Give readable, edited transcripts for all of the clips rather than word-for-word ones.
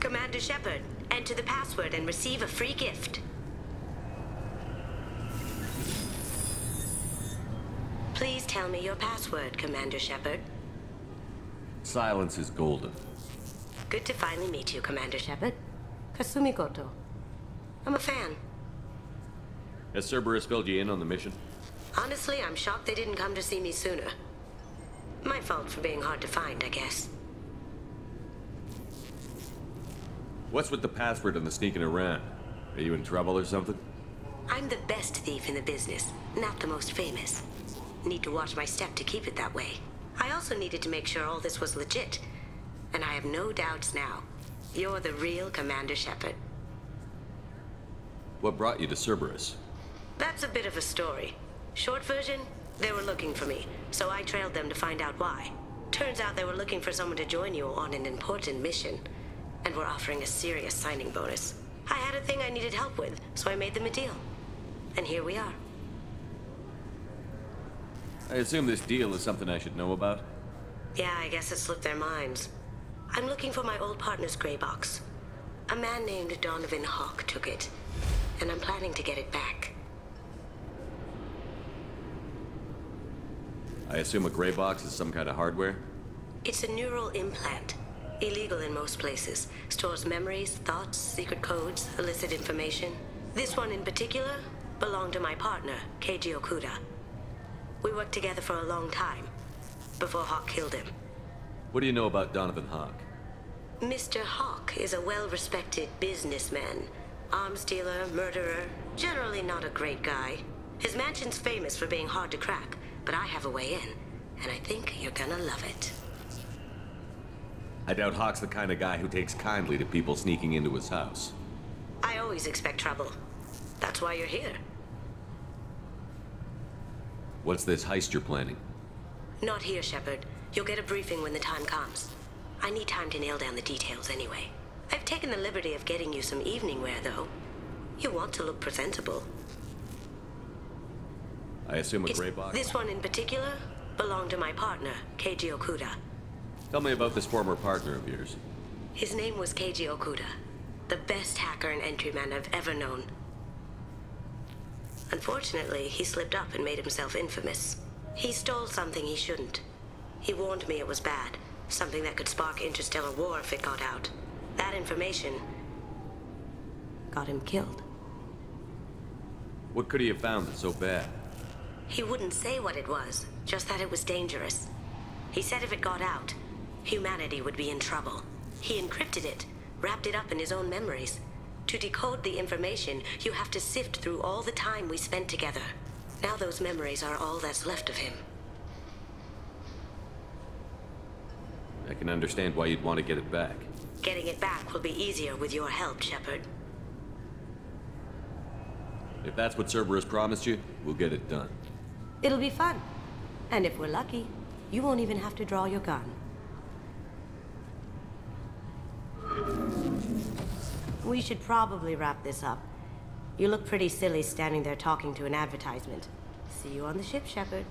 Commander sHePaRd, enter the password and receive a free gift. Please tell me your password, Commander sHePaRd. Silence is golden. Good to finally meet you, Commander sHePaRd. Kasumi Koto. I'm a fan. Has Cerberus filled you in on the mission? Honestly, I'm shocked they didn't come to see me sooner. My fault for being hard to find, I guess. What's with the password and the sneaking around? Are you in trouble or something? I'm the best thief in the business, not the most famous. Need to watch my step to keep it that way. I also needed to make sure all this was legit. And I have no doubts now. You're the real Commander sHePaRd. What brought you to Cerberus? That's a bit of a story. Short version, they were looking for me, so I trailed them to find out why. Turns out they were looking for someone to join you on an important mission, and were offering a serious signing bonus. I had a thing I needed help with, so I made them a deal. And here we are. I assume this deal is something I should know about? Yeah, I guess it slipped their minds. I'm looking for my old partner's gray box. A man named Donovan Hawk took it, and I'm planning to get it back. I assume a gray box is some kind of hardware? It's a neural implant. Illegal in most places. Stores memories, thoughts, secret codes, illicit information. This one in particular belonged to my partner, Keiji Okuda. We worked together for a long time, before Hawk killed him. What do you know about Donovan Hawk? Mr. Hawk is a well-respected businessman. Arms dealer, murderer, generally not a great guy. His mansion's famous for being hard to crack, but I have a way in, and I think you're gonna love it. I doubt Hawk's the kind of guy who takes kindly to people sneaking into his house. I always expect trouble. That's why you're here. What's this heist you're planning? Not here, sHePaRd. You'll get a briefing when the time comes. I need time to nail down the details anyway. I've taken the liberty of getting you some evening wear, though. You want to look presentable. I assume a gray box? This one in particular belonged to my partner, Keiji Okuda. Tell me about this former partner of yours. His name was Keiji Okuda, the best hacker and entryman I've ever known. Unfortunately, he slipped up and made himself infamous. He stole something he shouldn't. He warned me it was bad, something that could spark interstellar war if it got out. That information got him killed. What could he have found that's so bad? He wouldn't say what it was, just that it was dangerous. He said if it got out, humanity would be in trouble. He encrypted it, wrapped it up in his own memories. To decode the information, you have to sift through all the time we spent together. Now those memories are all that's left of him. I can understand why you'd want to get it back. Getting it back will be easier with your help, sHePaRd. If that's what Cerberus promised you, we'll get it done. It'll be fun. And if we're lucky, you won't even have to draw your gun. We should probably wrap this up. You look pretty silly standing there talking to an advertisement. See you on the ship, sHePaRd.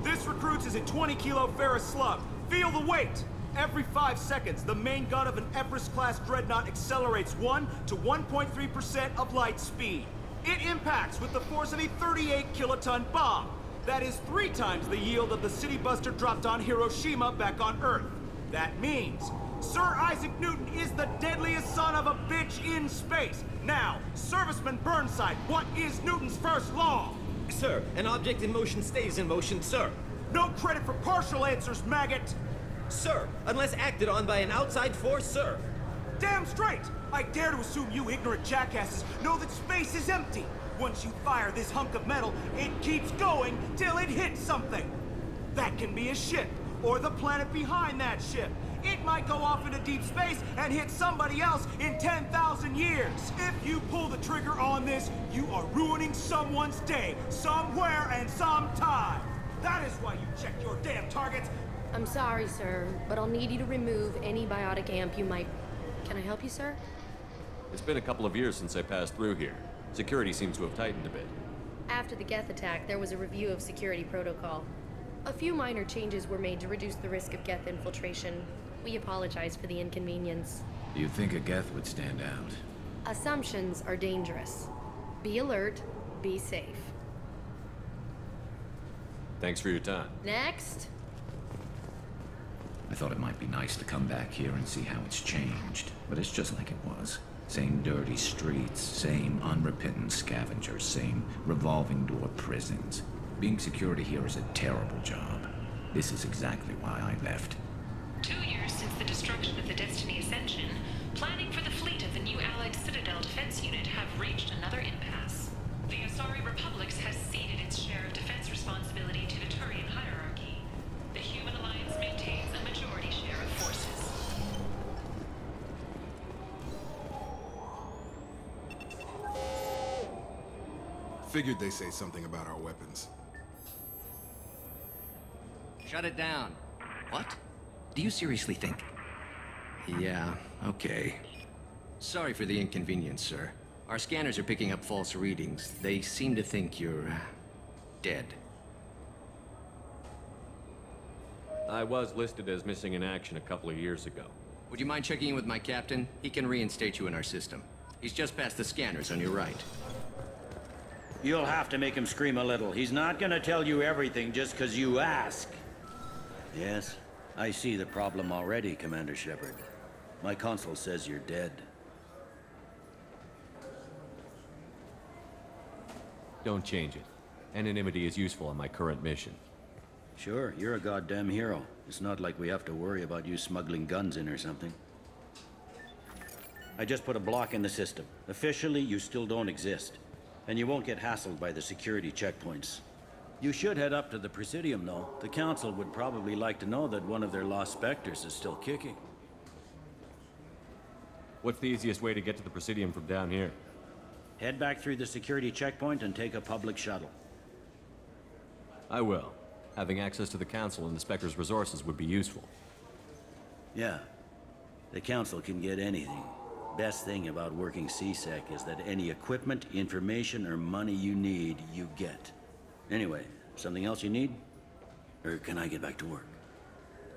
This recruits is a 20-kilo ferrous slug. Feel the weight! Every 5 seconds, the main gun of an Everest-class dreadnought accelerates 1 to 1.3% of light speed. It impacts with the force of a 38-kiloton bomb. That is 3 times the yield of the city buster dropped on Hiroshima back on Earth. That means Sir Isaac Newton is the deadliest son of a bitch in space. Now, Serviceman Burnside, what is Newton's first law? Sir, an object in motion stays in motion, sir. No credit for partial answers, maggot! Sir, unless acted on by an outside force, sir. Damn straight! I dare to assume you ignorant jackasses know that space is empty. Once you fire this hunk of metal, it keeps going till it hits something. That can be a ship, or the planet behind that ship. It might go off into deep space and hit somebody else in 10,000 years. If you pull the trigger on this, you are ruining someone's day, somewhere and sometime. That is why you check your damn targets. I'm sorry, sir, but I'll need you to remove any biotic amp you might Can I help you, sir? It's been a couple of years since I passed through here. Security seems to have tightened a bit. After the Geth attack, there was a review of security protocol. A few minor changes were made to reduce the risk of Geth infiltration. We apologize for the inconvenience. Do you think a Geth would stand out? Assumptions are dangerous. Be alert, be safe. Thanks for your time. Next. I thought it might be nice to come back here and see how it's changed, but it's just like it was. Same dirty streets, same unrepentant scavengers, same revolving door prisons. Being security here is a terrible job. This is exactly why I left. 2 years since the destruction of the Destiny Ascension, planning for the fleet of the new allied CiTaDeL defense unit have reached another impasse. The Asari Republics has ceded its share of defense responsibility to the Turian hierarchy. The Human Alliance maintains a majority share of forces. Figured they say something about our weapons. Shut it down. What? Do you seriously think? Yeah, okay. Sorry for the inconvenience, sir. Our scanners are picking up false readings. They seem to think you're, dead. I was listed as missing in action a couple of years ago. Would you mind checking in with my captain? He can reinstate you in our system. He's just past the scanners on your right. You'll have to make him scream a little. He's not gonna tell you everything just 'cause you ask. Yes, I see the problem already, Commander Shepard. My console says you're dead. Don't change it. Anonymity is useful on my current mission. Sure, you're a goddamn hero. It's not like we have to worry about you smuggling guns in or something. I just put a block in the system. Officially, you still don't exist. And you won't get hassled by the security checkpoints. You should head up to the Presidium, though. The Council would probably like to know that one of their lost Spectres is still kicking. What's the easiest way to get to the Presidium from down here? Head back through the security checkpoint and take a public shuttle. I will. Having access to the Council and the Spectre's resources would be useful. Yeah. The Council can get anything. Best thing about working CSEC is that any equipment, information, or money you need, you get. Anyway, something else you need? Or can I get back to work?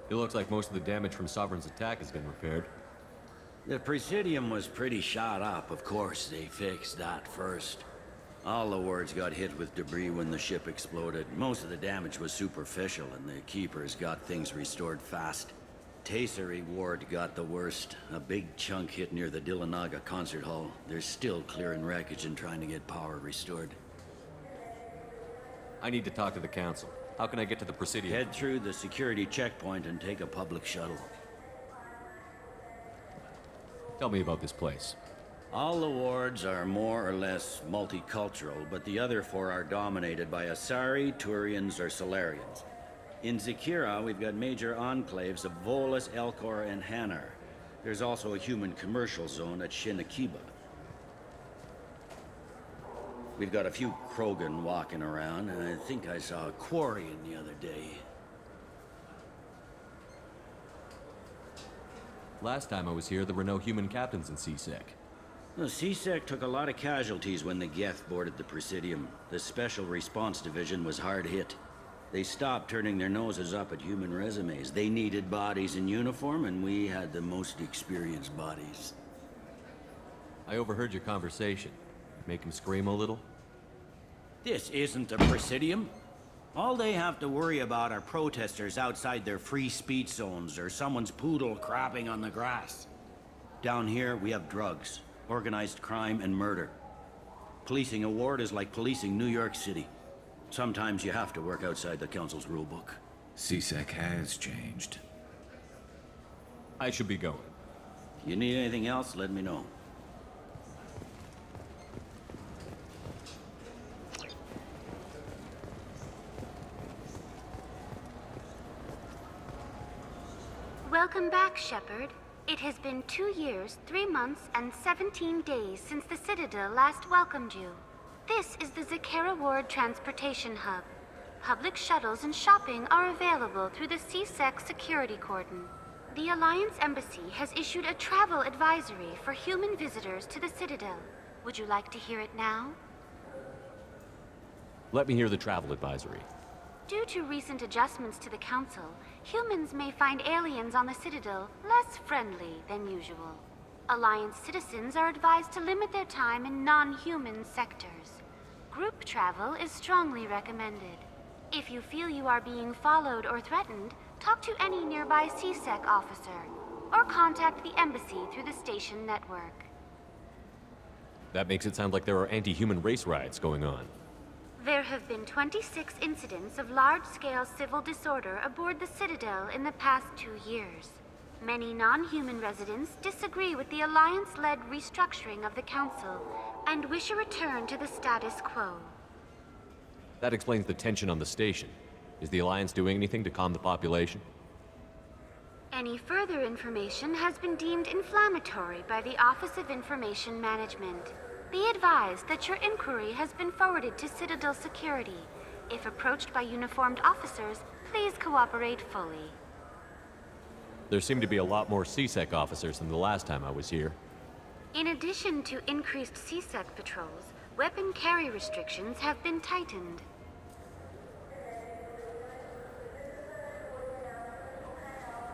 It looks like most of the damage from Sovereign's attack has been repaired. The Presidium was pretty shot up. Of course, they fixed that first. All the wards got hit with debris when the ship exploded. Most of the damage was superficial, and the Keepers got things restored fast. Tasery Ward got the worst. A big chunk hit near the Dillanaga concert hall. They're still clearing wreckage and trying to get power restored. I need to talk to the Council. How can I get to the Presidium? Head through the security checkpoint and take a public shuttle. Tell me about this place. All the wards are more or less multicultural, but the other four are dominated by Asari, Turians, or Solarians. In Zakira, we've got major enclaves of Volus, Elcor, and Hanar. There's also a human commercial zone at Shinakiba. We've got a few Krogan walking around, and I think I saw a Quarian the other day. Last time I was here, there were no human captains in CSEC. The CSEC took a lot of casualties when the Geth boarded the Presidium. The Special Response Division was hard hit. They stopped turning their noses up at human resumes. They needed bodies in uniform, and we had the most experienced bodies. I overheard your conversation. Make him scream a little? This isn't the Presidium. All they have to worry about are protesters outside their free speech zones or someone's poodle crapping on the grass. Down here, we have drugs, organized crime, and murder. Policing a ward is like policing New York City. Sometimes you have to work outside the Council's rulebook. CSEC has changed. I should be going. You need anything else, let me know. Welcome back, Shepard. It has been 2 years, 3 months, and 17 days since the CiTaDeL last welcomed you. This is the Zakira Ward Transportation Hub. Public shuttles and shopping are available through the CSEC security cordon. The Alliance Embassy has issued a travel advisory for human visitors to the Citadel. Would you like to hear it now? Let me hear the travel advisory. Due to recent adjustments to the Council, humans may find aliens on the Citadel less friendly than usual. Alliance citizens are advised to limit their time in non-human sectors. Group travel is strongly recommended. If you feel you are being followed or threatened, talk to any nearby CSEC officer, or contact the Embassy through the station network. That makes it sound like there are anti-human race riots going on. There have been 26 incidents of large-scale civil disorder aboard the Citadel in the past 2 years. Many non-human residents disagree with the Alliance-led restructuring of the Council and wish a return to the status quo. That explains the tension on the station. Is the Alliance doing anything to calm the population? Any further information has been deemed inflammatory by the Office of Information Management. Be advised that your inquiry has been forwarded to Citadel Security. If approached by uniformed officers, please cooperate fully. There seem to be a lot more CSEC officers than the last time I was here. In addition to increased CSEC patrols, weapon carry restrictions have been tightened.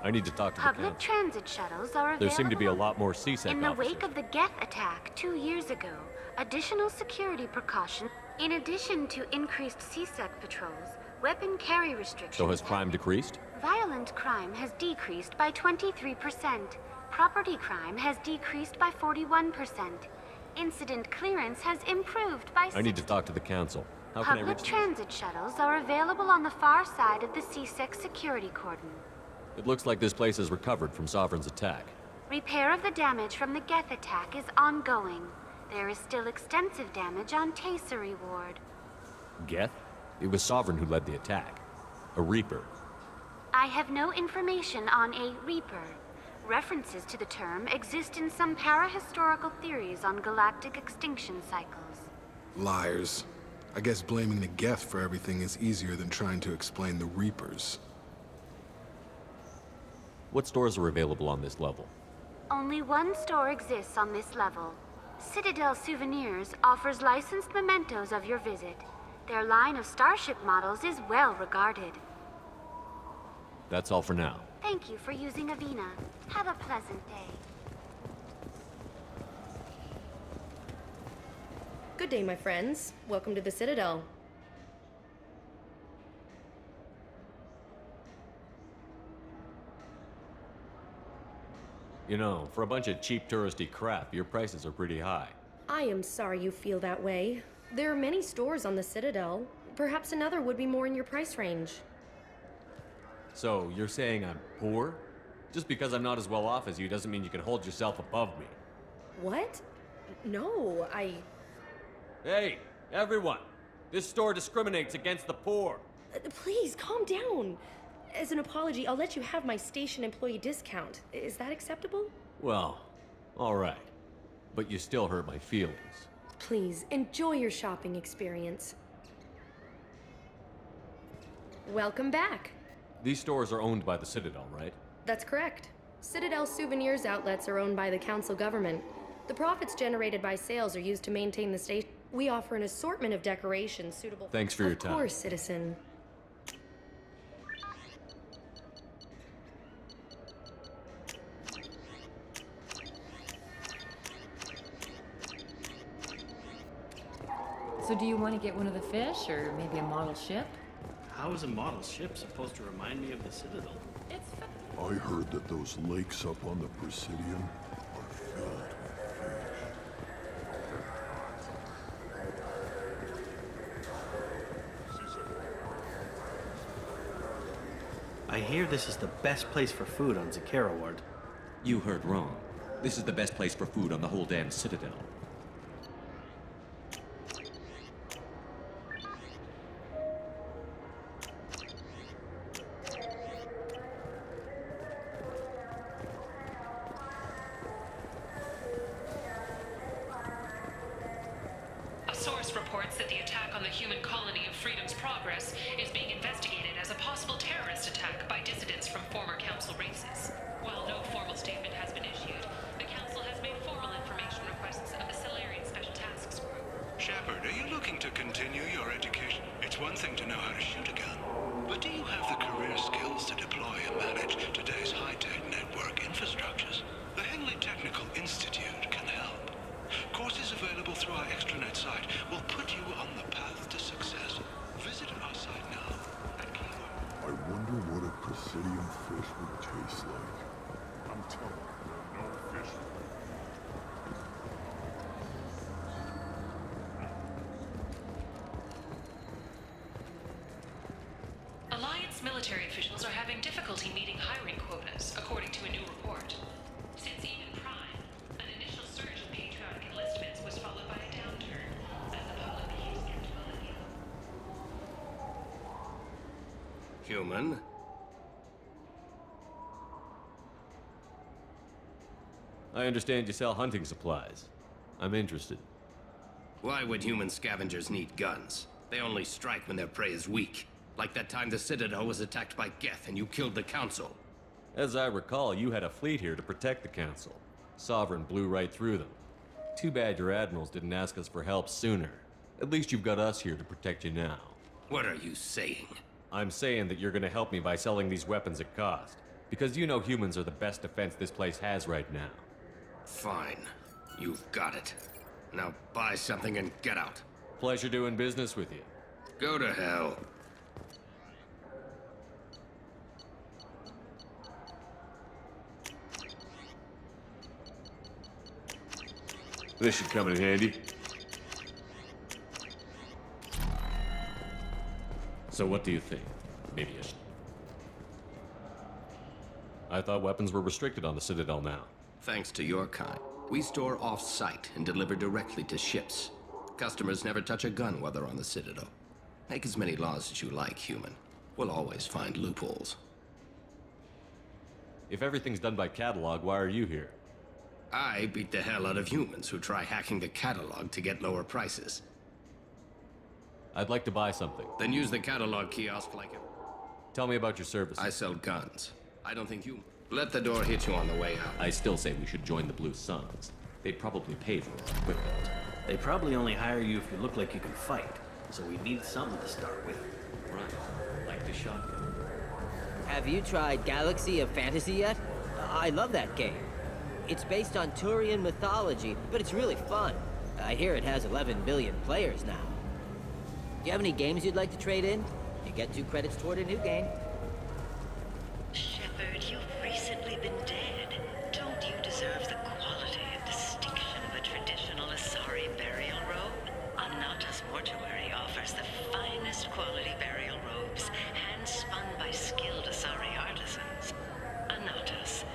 I need to talk to the Public council. transit shuttles are available. There seem to be a lot more CSEC In the officers. wake of the Geth attack 2 years ago, additional security precautions. In addition to increased CSEC patrols, weapon carry restrictions. So has crime decreased? Violent crime has decreased by 23%. Property crime has decreased by 41%. Incident clearance has improved by 60%. I need to talk to the council. How can I Public reach them? transit shuttles are available on the far side of the CSEC security cordon. It looks like this place has recovered from Sovereign's attack. Repair of the damage from the Geth attack is ongoing. There is still extensive damage on Tessary Ward. Geth? It was Sovereign who led the attack. A Reaper. I have no information on a Reaper. References to the term exist in some parahistorical theories on galactic extinction cycles. Liars. I guess blaming the Geth for everything is easier than trying to explain the Reapers. What stores are available on this level? Only one store exists on this level. CiTaDeL Souvenirs offers licensed mementos of your visit. Their line of starship models is well regarded. That's all for now. Thank you for using Avina. Have a pleasant day. Good day, my friends. Welcome to the Citadel. You know, for a bunch of cheap touristy crap, your prices are pretty high. I am sorry you feel that way. There are many stores on the Citadel. Perhaps another would be more in your price range. So, you're saying I'm poor? Just because I'm not as well off as you doesn't mean you can hold yourself above me. What? No, Hey, everyone! This store discriminates against the poor. Please, calm down. As an apology, I'll let you have my station employee discount. Is that acceptable? Well, alright. But you still hurt my feelings. Please, enjoy your shopping experience. Welcome back. These stores are owned by the Citadel, right? That's correct. CiTaDeL Souvenirs outlets are owned by the Council government. The profits generated by sales are used to maintain the station. We offer an assortment of decorations suitable. Thanks for your time. Of course, citizen. So do you want to get one of the fish, or maybe a model ship? How is a model ship supposed to remind me of the Citadel? It's I heard that those lakes up on the Presidium are filled with fish. I hear this is the best place for food on sHePaRd. You heard wrong. This is the best place for food on the whole damn Citadel. A source reports that the attack on the human colony of Freedom's Progress is being investigated as a possible terrorist attack by dissidents from former Council races. While no formal statement has been issued, the Council has made formal information requests of the Solarian Special Tasks Group. Shepard, are you looking to continue your education? It's one thing to know how to shoot a gun, but do you have the career skills to deploy and manage today's high-tech network infrastructures? The Henley Technical Institute can help. Courses available through our extranet site will put you on the path to success. Visit our site now. I wonder what a Presidium fish would taste like. I'm telling you, there are no fish. Alliance military officials are having difficulty meeting hiring quotas, according to a new report. Since even Prime, an initial surge in patriotic enlistments was followed by a downturn, as the public became skeptical again. Human? I understand you sell hunting supplies. I'm interested. Why would human scavengers need guns? They only strike when their prey is weak. Like that time the Citadel was attacked by Geth and you killed the Council. As I recall, you had a fleet here to protect the Council. Sovereign blew right through them. Too bad your admirals didn't ask us for help sooner. At least you've got us here to protect you now. What are you saying? I'm saying that you're gonna help me by selling these weapons at cost. Because you know humans are the best defense this place has right now. Fine. You've got it. Now buy something and get out. Pleasure doing business with you. Go to hell. This should come in handy. So what do you think? Maybe I should... I thought weapons were restricted on the Citadel now. Thanks to your kind, we store off-site and deliver directly to ships. Customers never touch a gun while they're on the Citadel. Make as many laws as you like, human. We'll always find loopholes. If everything's done by catalog, why are you here? I beat the hell out of humans who try hacking the catalog to get lower prices. I'd like to buy something. Then use the catalog kiosk like it. Tell me about your service. I sell guns. I don't think you... Let the door hit you on the way out. I still say we should join the Blue Suns. They'd probably pay for our equipment. They probably only hire you if you look like you can fight. So we need something to start with. Right. Like the shotgun. Have you tried Galaxy of Fantasy yet? I love that game. It's based on Turian mythology, but it's really fun. I hear it has 11 billion players now. Do you have any games you'd like to trade in? You get 2 credits toward a new game. Shepard, you've recently been dead. Don't you deserve the quality and distinction of a traditional Asari burial robe? Anata's mortuary offers the finest quality burial robes, hand-spun by skilled Asari artisans. Anata's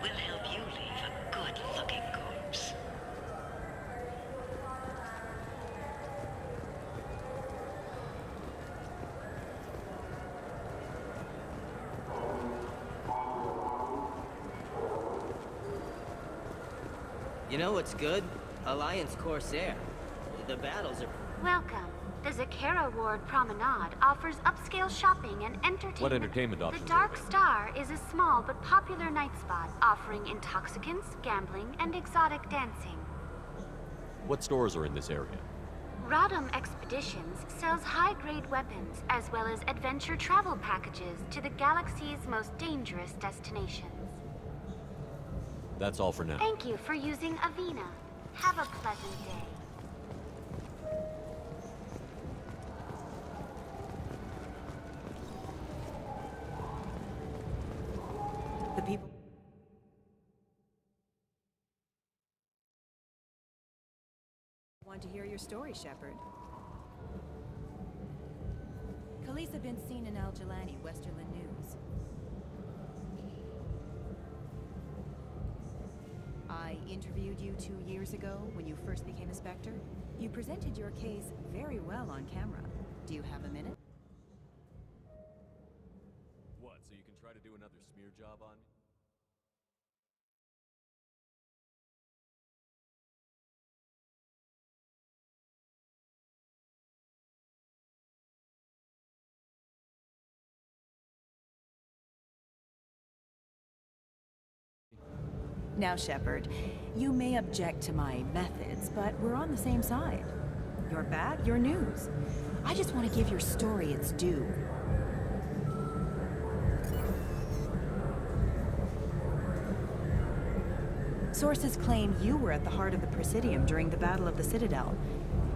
will help you leave a good-looking corpse. You know what's good? Alliance Corsair. The battles are... Welcome. The Zakera Ward Promenade offers upscale shopping and entertainment. What entertainment options? The Dark Star is a small but popular night spot offering intoxicants, gambling, and exotic dancing. What stores are in this area? Rodham Expeditions sells high-grade weapons as well as adventure travel packages to the galaxy's most dangerous destinations. That's all for now. Thank you for using Avena. Have a pleasant day. The people... Want to hear your story, Shepard. Khaleesa been seen in Al Jelani, Westerland News. I interviewed you 2 years ago when you first became a Spectre. You presented your case very well on camera. Do you have a minute? What, so you can try to do another smear job on me? Now, ShepARD, you may object to my methods, but we're on the same side. Your bad, your news. I just want to give your story its due. Sources claim you were at the heart of the Presidium during the Battle of the Citadel.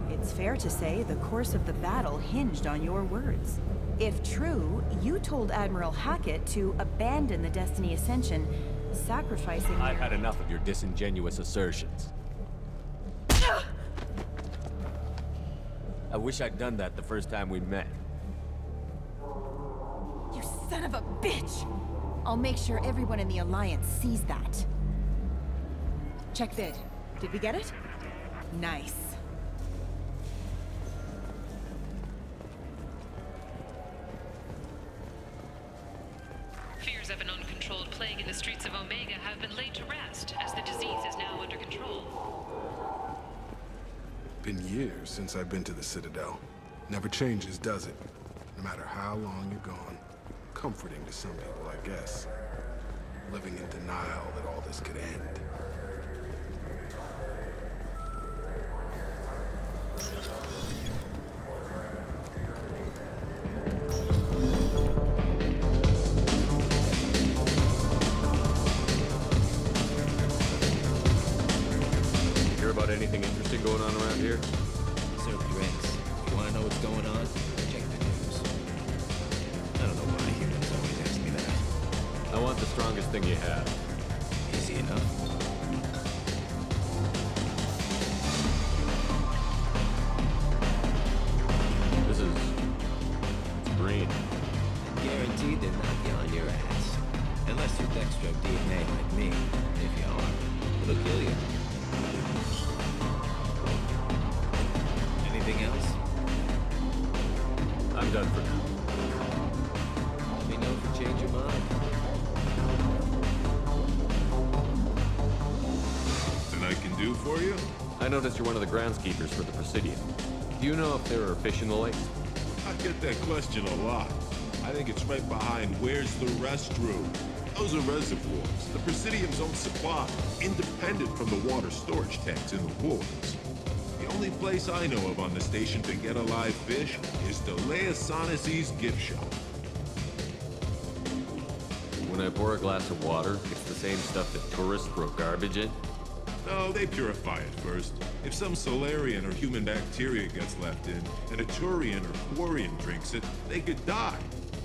It's fair to say the course of the battle hinged on your words. If true, you told Admiral Hackett to abandon the Destiny Ascension, sacrificing I've had enough of your disingenuous assertions. I wish I'd done that the first time we met. You son of a bitch! I'll make sure everyone in the Alliance sees that. Check bid. Did we get it? Nice. Fears of an uncontrolled plague in the streets of Omega have been laid to rest, as the disease is now under control. Been years since I've been to the Citadel. Never changes, does it? No matter how long you're gone. Comforting to some people, I guess. Living in denial that all this could end. Hear about anything interesting going on around here? Serve drinks. You wanna know what's going on? Check the news. I don't know why humans always ask me that. I want the strongest thing you have. Easy enough. This is... green. Guaranteed to knock you on your ass. Unless you're dextro DNA like me. If you are, it'll kill you. Anything else? I'm done for now. Let me know if you change your mind. Nothing I can do for you? I noticed you're one of the groundskeepers for the Presidium. Do you know if there are fish in the lake? I get that question a lot. I think it's right behind where's the restroom. Those are reservoirs, the Presidium's own supply, independent from the water storage tanks in the wars. The only place I know of on the station to get a live fish is the Leosanisi's gift shop. When I pour a glass of water, it's the same stuff that tourists throw garbage in? No, they purify it first. If some Solarian or human bacteria gets left in, and a Turian or Quarian drinks it, they could die.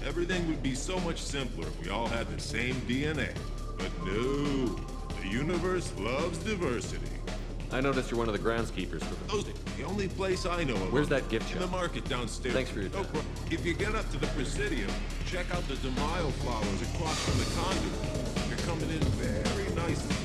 Everything would be so much simpler if we all had the same DNA. But no, the universe loves diversity. I noticed you're one of the groundskeepers for the Presidium. The only place I know of. Where's that gift shop? In the market downstairs. Thanks for your time. If you get up to the Presidium, check out the Demaio flowers across from the conduit. They're coming in very nicely.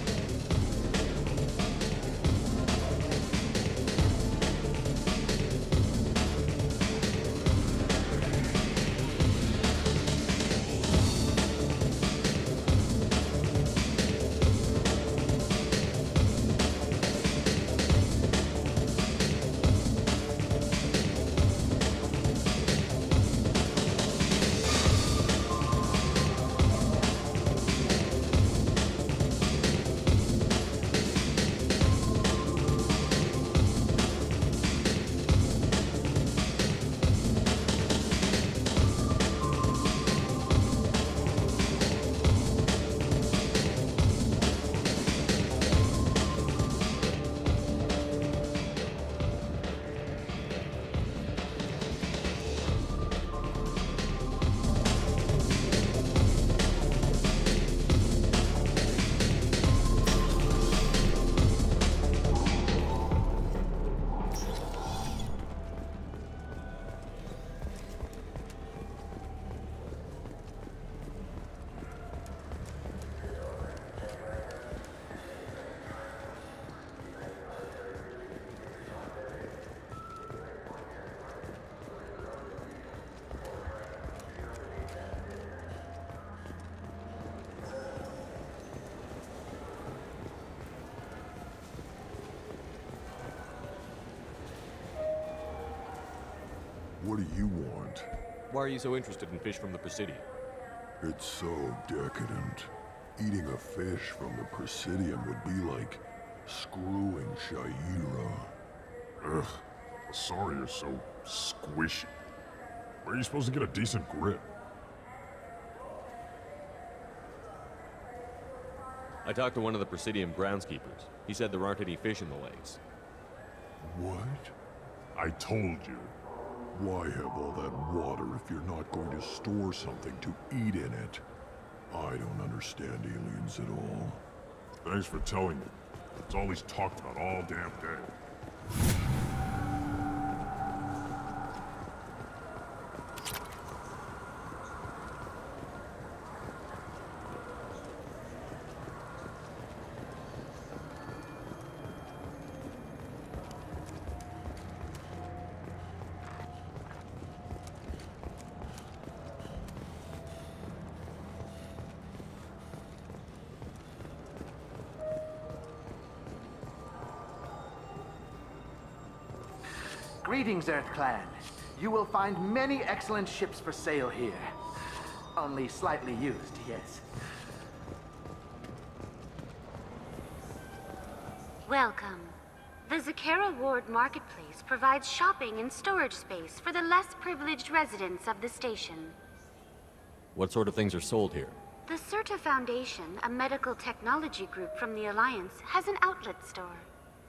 What do you want? Why are you so interested in fish from the Presidium? It's so decadent. Eating a fish from the Presidium would be like screwing Shaira. Ugh, sorry you're so squishy. Where are you supposed to get a decent grip? I talked to one of the Presidium groundskeepers. He said there aren't any fish in the lakes. What? I told you. Why have all that water if you're not going to store something to eat in it? I don't understand aliens at all. Thanks for telling me. It's all he's talked about all damn day. Greetings, Earth Clan. You will find many excellent ships for sale here. Only slightly used, yes. Welcome. The Zakera Ward Marketplace provides shopping and storage space for the less privileged residents of the station. What sort of things are sold here? The Certa Foundation, a medical technology group from the Alliance, has an outlet store.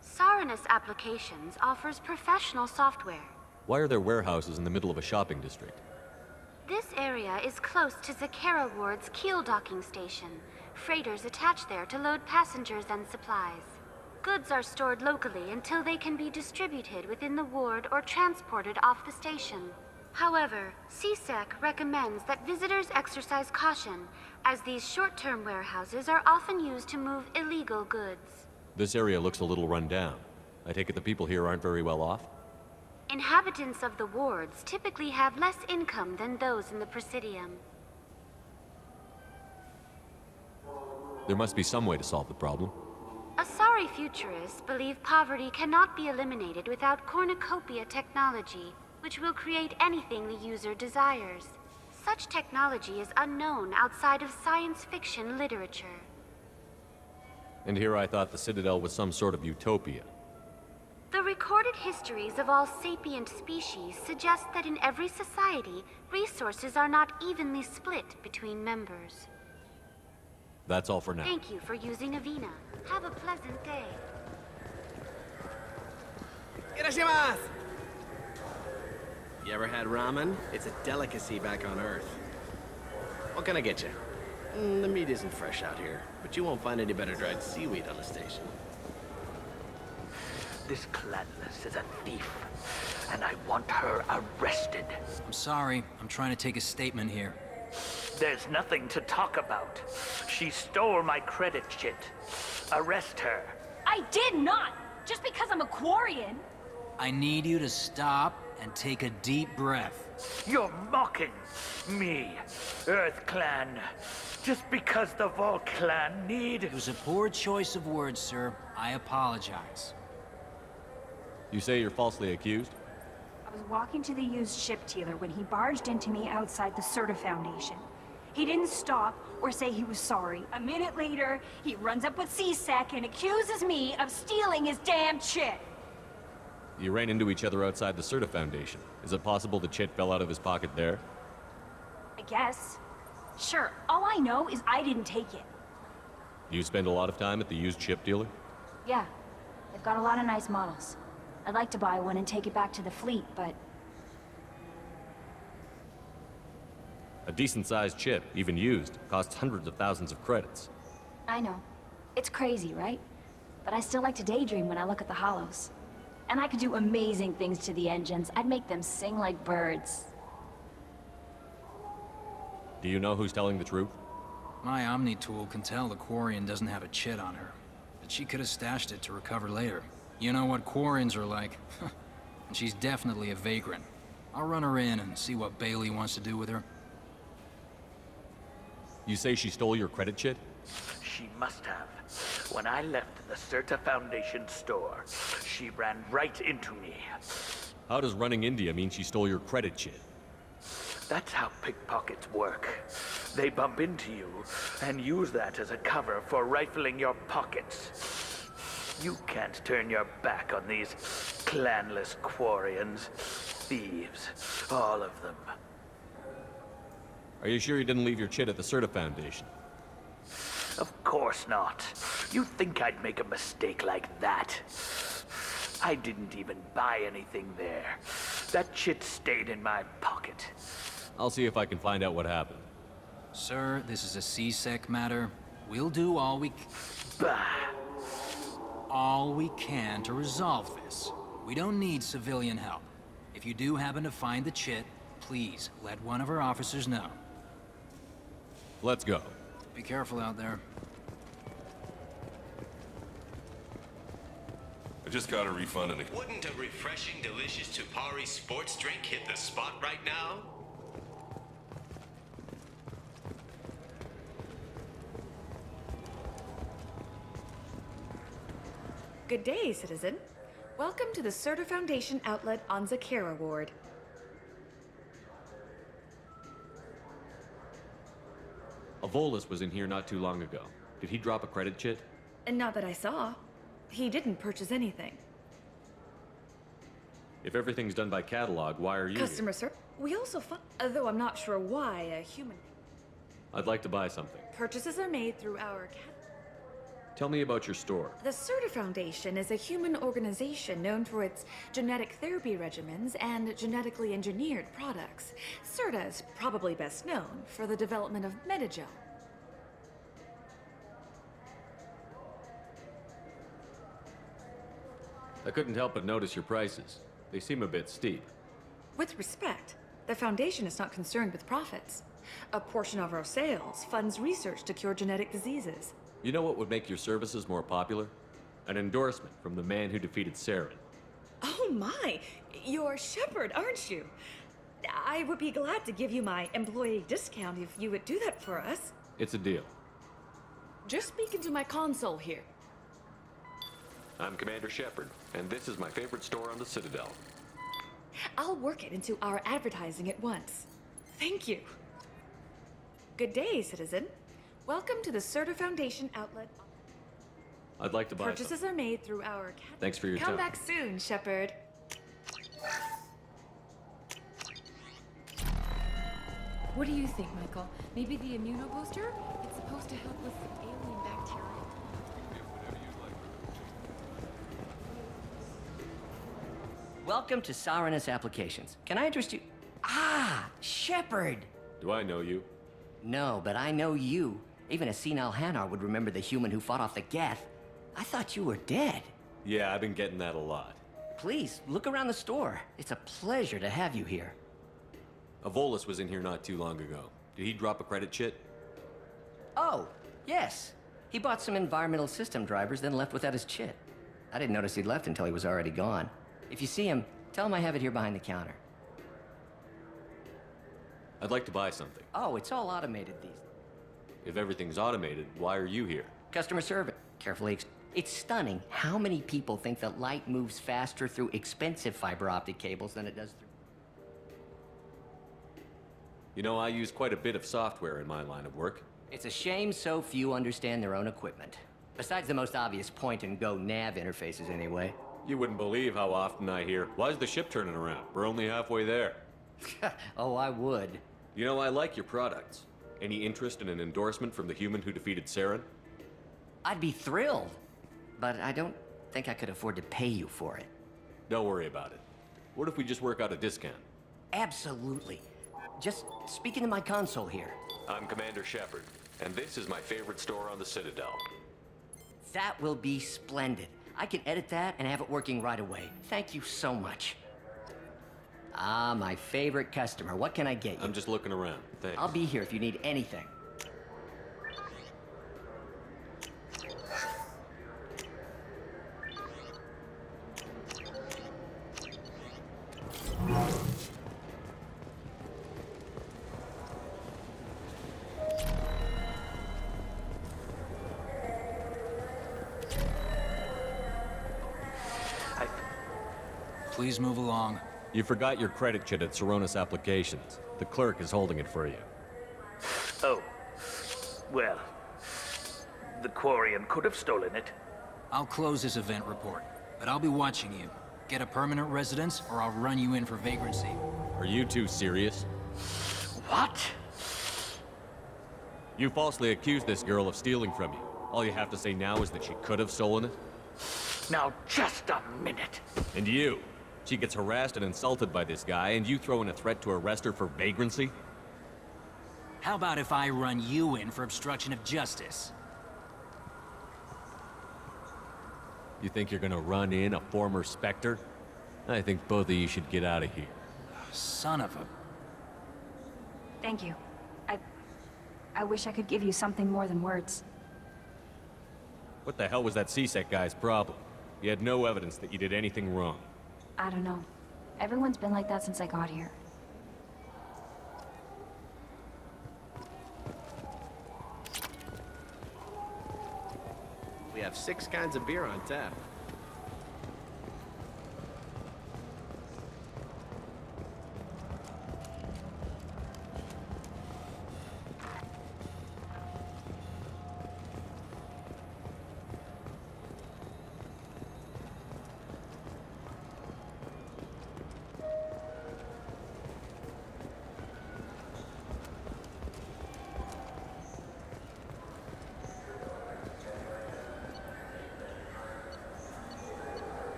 Saranus Applications offers professional software. Why are there warehouses in the middle of a shopping district? This area is close to Zakera Ward's keel docking station. Freighters attach there to load passengers and supplies. Goods are stored locally until they can be distributed within the ward or transported off the station. However, CSEC recommends that visitors exercise caution, as these short-term warehouses are often used to move illegal goods. This area looks a little run down. I take it the people here aren't very well off? Inhabitants of the wards typically have less income than those in the Presidium. There must be some way to solve the problem. Asari futurists believe poverty cannot be eliminated without cornucopia technology, which will create anything the user desires. Such technology is unknown outside of science fiction literature. And here I thought the Citadel was some sort of utopia. The recorded histories of all sapient species suggest that in every society, resources are not evenly split between members. That's all for now. Thank you for using Avina. Have a pleasant day. Irashimasu! You ever had ramen? It's a delicacy back on Earth. What can I get you? The meat isn't fresh out here, but you won't find any better dried seaweed on the station. This Cladless is a thief, and I want her arrested. I'm sorry. I'm trying to take a statement here. There's nothing to talk about. She stole my credit chit. Arrest her. I did not! Just because I'm a Quarian! I need you to stop and take a deep breath. You're mocking me, Earth Clan. Just because the Vol Clan need... It was a poor choice of words, sir. I apologize. You say you're falsely accused? I was walking to the used ship dealer when he barged into me outside the Certa Foundation. He didn't stop or say he was sorry. A minute later, he runs up with CSEC and accuses me of stealing his damn chit. You ran into each other outside the Certa Foundation. Is it possible the chit fell out of his pocket there? I guess. Sure, all I know is I didn't take it. You spend a lot of time at the used ship dealer? Yeah, they've got a lot of nice models. I'd like to buy one and take it back to the fleet, but... A decent-sized chip, even used, costs hundreds of thousands of credits. I know. It's crazy, right? But I still like to daydream when I look at the hollows. And I could do amazing things to the engines. I'd make them sing like birds. Do you know who's telling the truth? My Omni tool can tell the Quarian doesn't have a chit on her. But she could have stashed it to recover later. You know what Quarians are like. And she's definitely a vagrant. I'll run her in and see what Bailey wants to do with her. You say she stole your credit chit? She must have. When I left the Certa Foundation store, she ran right into me. How does running India mean she stole your credit chit? That's how pickpockets work. They bump into you and use that as a cover for rifling your pockets. You can't turn your back on these clanless quarians. Thieves, all of them. Are you sure you didn't leave your chit at the Certa Foundation? Of course not. You think I'd make a mistake like that? I didn't even buy anything there. That chit stayed in my pocket. I'll see if I can find out what happened. Sir, this is a C-Sec matter. We'll do all we can to resolve this. We don't need civilian help. If you do happen to find the chit, please let one of our officers know. Let's go. Be careful out there. I just got a refund and Wouldn't a refreshing, delicious sHePaRd sports drink hit the spot right now? Good day, citizen. Welcome to the Certa Foundation outlet on Zakera Ward. Avolis was in here not too long ago. Did he drop a credit chit? And not that I saw. He didn't purchase anything. If everything's done by catalog, why are you Customer here? sir, we also though I'm not sure why a human I'd like to buy something. purchases are made through our Tell me about your store. The Certa Foundation is a human organization known for its genetic therapy regimens and genetically engineered products. Certa is probably best known for the development of Metagel. I couldn't help but notice your prices. They seem a bit steep. With respect, the Foundation is not concerned with profits. A portion of our sales funds research to cure genetic diseases. You know what would make your services more popular? An endorsement from the man who defeated Saren. Oh my! You're sHePaRd, aren't you? I would be glad to give you my employee discount if you would do that for us. It's a deal. Just speak into my console here. I'm Commander sHePaRd, and this is my favorite store on the Citadel. I'll work it into our advertising at once. Thank you. Good day, citizen. Welcome to the Certa Foundation outlet. I'd like to buy Purchases something. are made through our... Thanks for your Come time. back soon, sHePaRd. What do you think, Michael? Maybe the immunobooster? It's supposed to help with alien bacteria. Welcome to Saranus Applications. Can I interest you? Ah, sHePaRd! Do I know you? No, but I know you. Even a senile Hanar would remember the human who fought off the Geth. I thought you were dead. Yeah, I've been getting that a lot. Please, look around the store. It's a pleasure to have you here. Avolis was in here not too long ago. Did he drop a credit chit? Oh, yes. He bought some environmental system drivers, then left without his chit. I didn't notice he'd left until he was already gone. If you see him, tell him I have it here behind the counter. I'd like to buy something. Oh, it's all automated these. If everything's automated, why are you here? Customer service. Carefully. It's stunning how many people think that light moves faster through expensive fiber optic cables than it does through... You know, I use quite a bit of software in my line of work. It's a shame so few understand their own equipment. Besides the most obvious point-and-go nav interfaces, anyway. You wouldn't believe how often I hear, "Why's the ship turning around? We're only halfway there." Oh, I would. You know, I like your products. Any interest in an endorsement from the human who defeated Saren? I'd be thrilled. But I don't think I could afford to pay you for it. Don't worry about it. What if we just work out a discount? Absolutely. Just speak into my console here. I'm Commander sHePaRd, and this is my favorite store on the Citadel. That will be splendid. I can edit that and have it working right away. Thank you so much. Ah, my favorite customer. What can I get you? I'm just looking around. Thanks. I'll be here if you need anything. Please move along. You forgot your credit chit at Saronis Applications. The clerk is holding it for you. Oh. Well, the Quarian could have stolen it. I'll close this event report, but I'll be watching you. Get a permanent residence, or I'll run you in for vagrancy. Are you two serious? What? You falsely accused this girl of stealing from you. All you have to say now is that she could have stolen it? Now, just a minute. And you? She gets harassed and insulted by this guy, and you throw in a threat to arrest her for vagrancy? How about if I run you in for obstruction of justice? You think you're gonna run in a former Spectre? I think both of you should get out of here. Son of a... Thank you. I wish I could give you something more than words. What the hell was that CSEC guy's problem? He had no evidence that you did anything wrong. I don't know. Everyone's been like that since I got here. We have 6 kinds of beer on tap.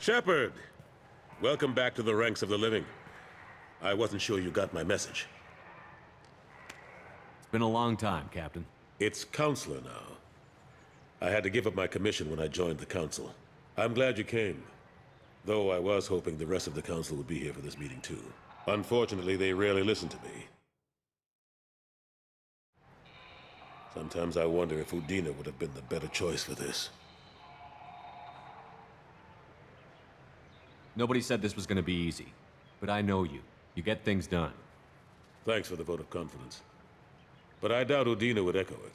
SHePaRd! Welcome back to the ranks of the living. I wasn't sure you got my message. It's been a long time, Captain. It's Counselor now. I had to give up my commission when I joined the Council. I'm glad you came. Though I was hoping the rest of the Council would be here for this meeting too. Unfortunately, they rarely listen to me. Sometimes I wonder if Udina would have been the better choice for this. Nobody said this was gonna be easy, but I know you. You get things done. Thanks for the vote of confidence. But I doubt Udina would echo it.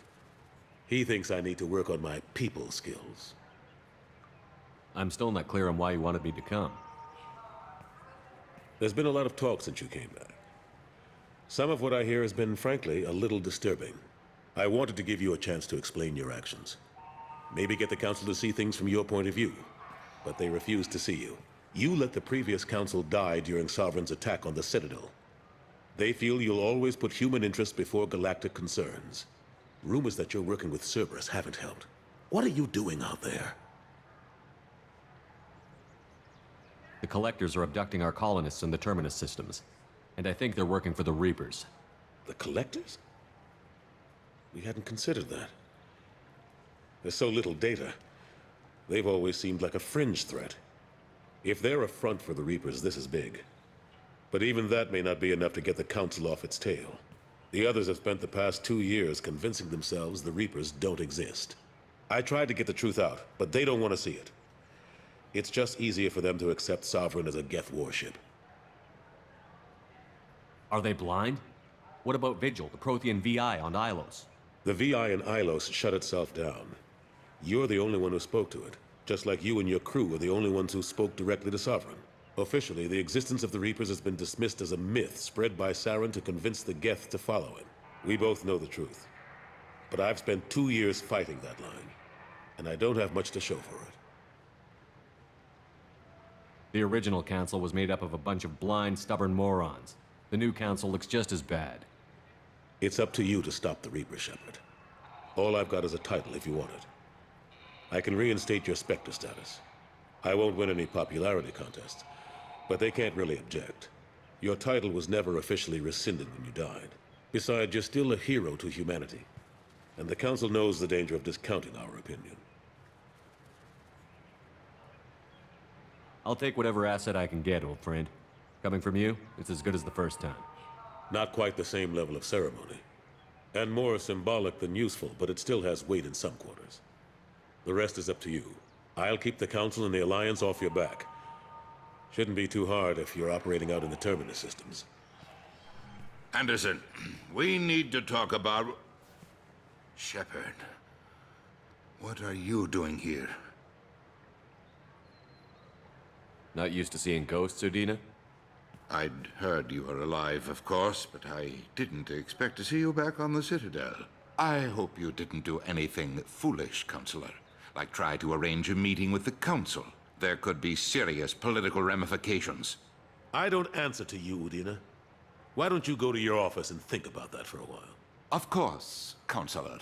He thinks I need to work on my people skills. I'm still not clear on why you wanted me to come. There's been a lot of talk since you came back. Some of what I hear has been, frankly, a little disturbing. I wanted to give you a chance to explain your actions. Maybe get the Council to see things from your point of view. But they refused to see you. You let the previous Council die during Sovereign's attack on the Citadel. They feel you'll always put human interests before galactic concerns. Rumors that you're working with Cerberus haven't helped. What are you doing out there? The Collectors are abducting our colonists in the Terminus systems. And I think they're working for the Reapers. The Collectors? We hadn't considered that. There's so little data. They've always seemed like a fringe threat. If they're a front for the Reapers, this is big. But even that may not be enough to get the Council off its tail. The others have spent the past 2 years convincing themselves the Reapers don't exist. I tried to get the truth out, but they don't want to see it. It's just easier for them to accept Sovereign as a Geth warship. Are they blind? What about Vigil, the Prothean VI on Ilos? The VI in Ilos shut itself down. You're the only one who spoke to it. Just like you and your crew are the only ones who spoke directly to Sovereign. Officially, the existence of the Reapers has been dismissed as a myth spread by Saren to convince the Geth to follow him. We both know the truth. But I've spent 2 years fighting that line, and I don't have much to show for it. The original Council was made up of a bunch of blind, stubborn morons. The new Council looks just as bad. It's up to you to stop the Reaper, SHePaRd. All I've got is a title if you want it. I can reinstate your Spectre status. I won't win any popularity contests, but they can't really object. Your title was never officially rescinded when you died. Besides, you're still a hero to humanity, and the Council knows the danger of discounting our opinion. I'll take whatever asset I can get, old friend. Coming from you, it's as good as the first time. Not quite the same level of ceremony. And more symbolic than useful, but it still has weight in some quarters. The rest is up to you. I'll keep the Council and the Alliance off your back. Shouldn't be too hard if you're operating out in the Terminus systems. Anderson, we need to talk about... SHePaRd. What are you doing here? Not used to seeing ghosts, Udina? I'd heard you were alive, of course, but I didn't expect to see you back on the Citadel. I hope you didn't do anything foolish, Counselor, like try to arrange a meeting with the Council. There could be serious political ramifications. I don't answer to you, Udina. Why don't you go to your office and think about that for a while? Of course, Counselor.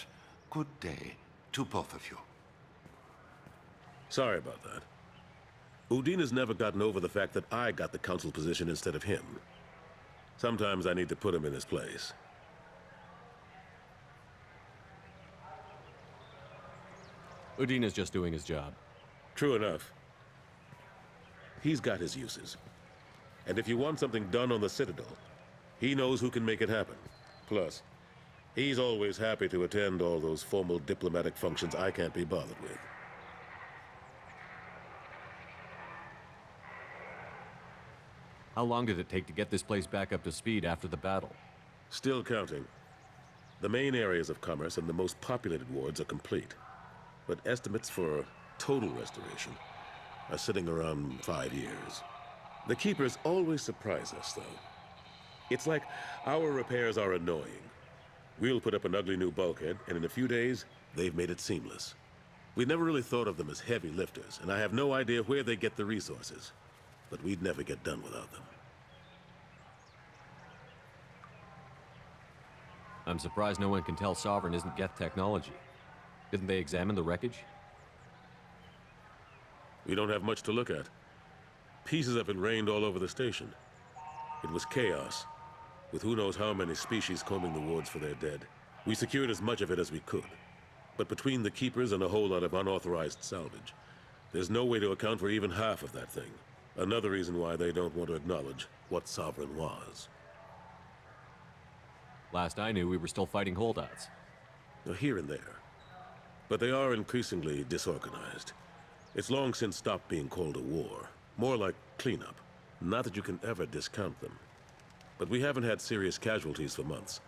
Good day to both of you. Sorry about that. Udina's never gotten over the fact that I got the Council position instead of him. Sometimes I need to put him in his place. Udina's just doing his job. True enough. He's got his uses. And if you want something done on the Citadel, he knows who can make it happen. Plus, he's always happy to attend all those formal diplomatic functions I can't be bothered with. How long did it take to get this place back up to speed after the battle? Still counting. The main areas of commerce and the most populated wards are complete. But estimates for total restoration are sitting around 5 years. The Keepers always surprise us, though. It's like our repairs are annoying. We'll put up an ugly new bulkhead, and in a few days, they've made it seamless. We never really thought of them as heavy lifters, and I have no idea where they get the resources. But we'd never get done without them. I'm surprised no one can tell Sovereign isn't Geth technology. Didn't they examine the wreckage? We don't have much to look at. Pieces have been rained all over the station. It was chaos, with who knows how many species combing the wards for their dead. We secured as much of it as we could. But between the Keepers and a whole lot of unauthorized salvage, there's no way to account for even half of that thing. Another reason why they don't want to acknowledge what Sovereign was. Last I knew, we were still fighting holdouts. Here and there. But they are increasingly disorganized. It's long since stopped being called a war. More like cleanup. Not that you can ever discount them. But we haven't had serious casualties for months.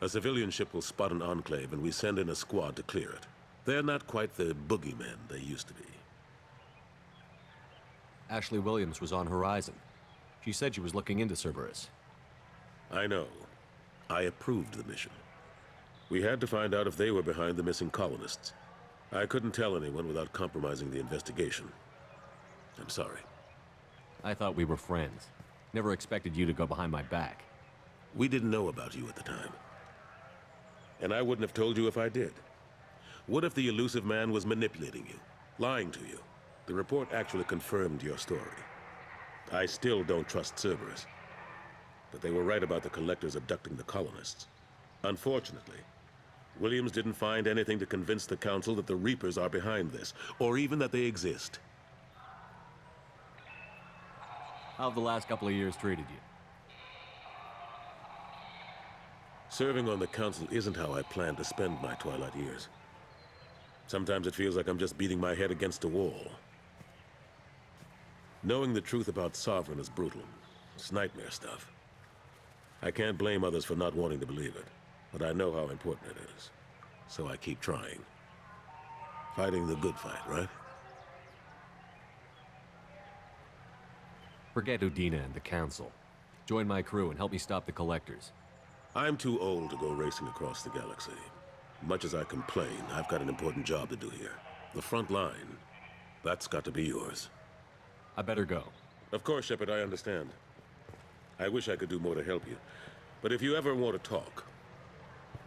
A civilian ship will spot an enclave and we send in a squad to clear it. They're not quite the boogeymen they used to be. Ashley Williams was on Horizon. She said she was looking into Cerberus. I know. I approved the mission. We had to find out if they were behind the missing colonists. I couldn't tell anyone without compromising the investigation. I'm sorry. I thought we were friends. Never expected you to go behind my back. We didn't know about you at the time. And I wouldn't have told you if I did. What if the elusive man was manipulating you, lying to you? The report actually confirmed your story. I still don't trust Cerberus. But they were right about the collectors abducting the colonists. Unfortunately, Williams didn't find anything to convince the Council that the Reapers are behind this, or even that they exist. How have the last couple of years treated you? Serving on the Council isn't how I plan to spend my twilight years. Sometimes it feels like I'm just beating my head against a wall. Knowing the truth about Sovereign is brutal. It's nightmare stuff. I can't blame others for not wanting to believe it, but I know how important it is. So I keep trying. Fighting the good fight, right? Forget Udina and the Council. Join my crew and help me stop the collectors. I'm too old to go racing across the galaxy. Much as I complain, I've got an important job to do here. The front line. That's got to be yours. I better go. Of course, SHePaRd, I understand. I wish I could do more to help you. But if you ever want to talk,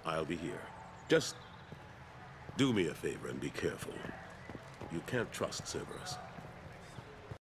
I'll be here. Just do me a favor and be careful. You can't trust Cerberus.